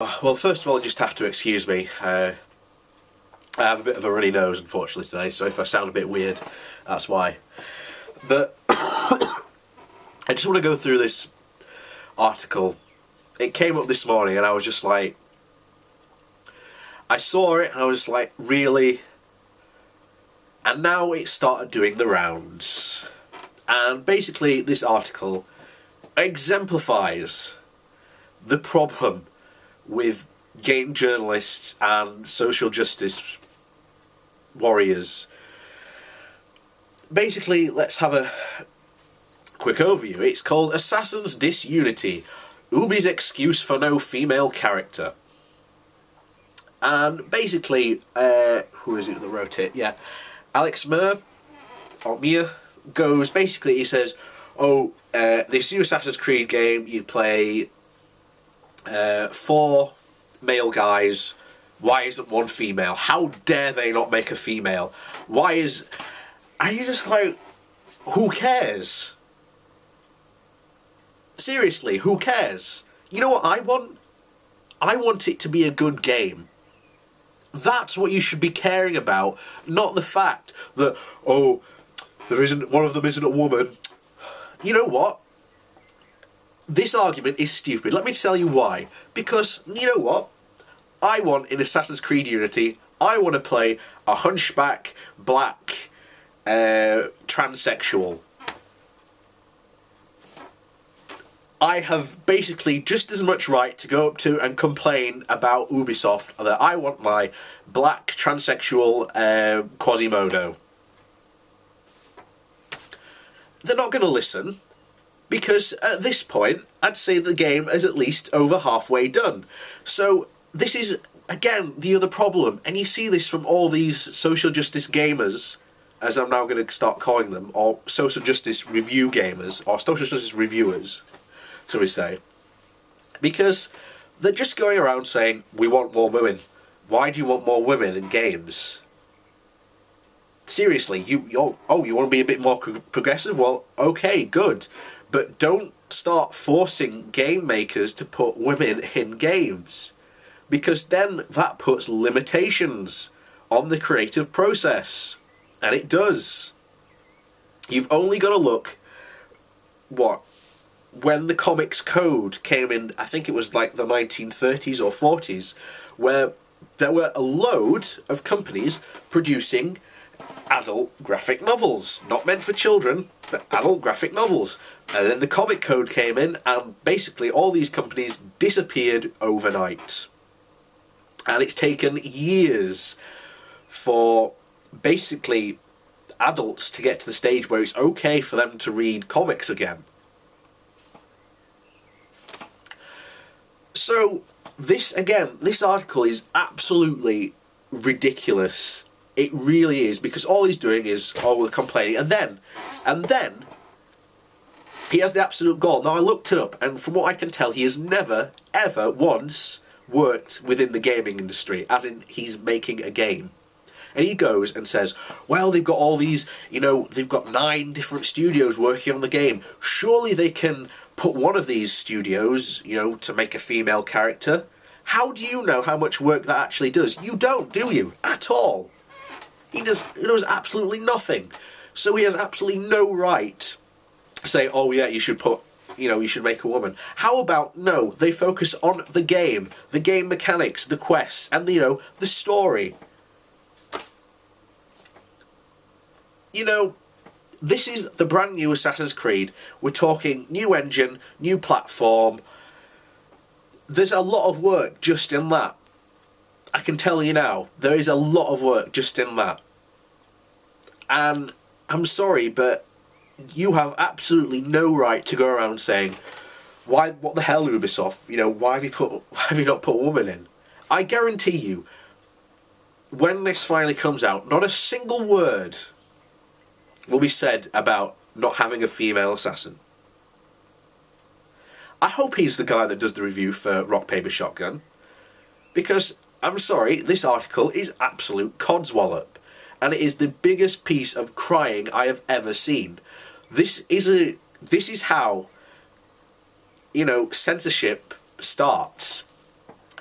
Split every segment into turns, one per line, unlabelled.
Well, first of all, you just have to excuse me. I have a bit of a runny nose, unfortunately, today, so if I sound a bit weird, that's why. But I just want to go through this article. It came up this morning, and I was just like... I saw it, and I was like, really? And now it started doing the rounds. And basically, this article exemplifies the problem with game journalists and social justice warriors. Basically, let's have a quick overview. It's called Assassin's Disunity, Ubi's excuse for no female character. And basically, who is it that wrote it? Yeah, Alex Amancio goes, basically he says, this new Assassin's Creed game, you play 4 male guys, why isn't one female? How dare they not make a female? And you're just like, who cares? Seriously, who cares? You know what I want? I want it to be a good game. That's what you should be caring about, not the fact that, one of them isn't a woman. You know what? This argument is stupid. Let me tell you why. Because, you know what? I want, in Assassin's Creed Unity, I want to play a hunchback, black, transsexual. I have basically just as much right to go up to and complain about Ubisoft that I want my black, transsexual, Quasimodo. They're not going to listen. Because at this point, I'd say the game is at least over halfway done. So this is, again, the other problem. And you see this from all these social justice gamers, as I'm now going to start calling them, or social justice review gamers, or social justice reviewers, so we say. Because they're just going around saying, we want more women. Why do you want more women in games? Seriously, you want to be a bit more progressive? Well, okay, good. But don't start forcing game makers to put women in games. Because then that puts limitations on the creative process. And it does. You've only got to look, when the comics code came in, I think it was like the 1930s or 40s, where there were a load of companies producing adult graphic novels. Not meant for children, but adult graphic novels. And then the comic code came in, and basically all these companies disappeared overnight. And it's taken years for basically adults to get to the stage where it's okay for them to read comics again. So, this article is absolutely ridiculous. It really is, because all he's doing is, we're complaining, and then, he has the absolute goal. Now, I looked it up, and from what I can tell, he has never, ever once worked within the gaming industry, as in, he's making a game. And he goes and says, well, they've got all these, they've got 9 different studios working on the game. Surely they can put one of these studios, to make a female character. How do you know how much work that actually does? You don't, do you? At all. He knows absolutely nothing. So he has absolutely no right to say, you should put, you should make a woman. How about, no, they focus on the game mechanics, the quests, and, the story. This is the brand new Assassin's Creed. We're talking new engine, new platform. There's a lot of work just in that. I can tell you now, there is a lot of work just in that. And I'm sorry, but you have absolutely no right to go around saying, what the hell, Ubisoft? Why have you not put a woman in? I guarantee you, when this finally comes out, not a single word will be said about not having a female assassin. I hope he's the guy that does the review for Rock Paper Shotgun, because, I'm sorry, this article is absolute codswallop, and it is the biggest piece of crying I have ever seen. This is how, censorship starts.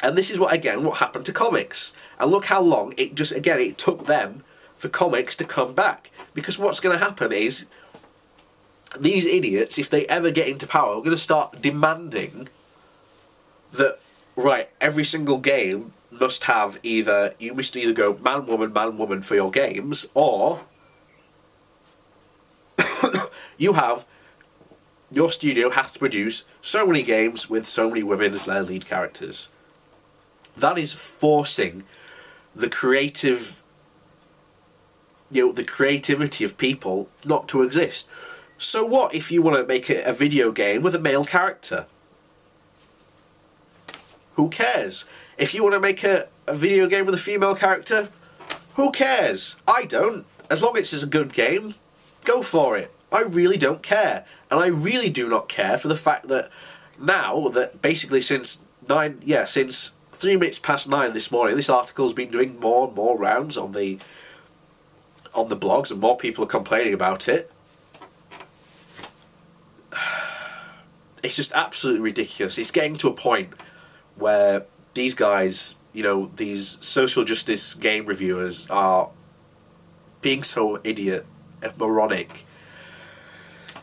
And this is what happened to comics. And look how long it took them for comics to come back. Because what's going to happen is, these idiots, if they ever get into power, are going to start demanding that, right, every single game must have you must either go man, woman for your games, or your studio has to produce so many games with so many women as their lead characters. That is forcing the creative, the creativity of people not to exist. So what if you want to make a video game with a male character? Who cares? If you want to make a video game with a female character, who cares? I don't. As long as it's a good game, go for it. I really don't care. And I really do not care for the fact that now that basically since 3 minutes past 9 this morning, this article's been doing more and more rounds on the blogs, and more people are complaining about it. It's just absolutely ridiculous. It's getting to a point where these guys, these social justice game reviewers, are being so moronic.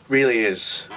Really is.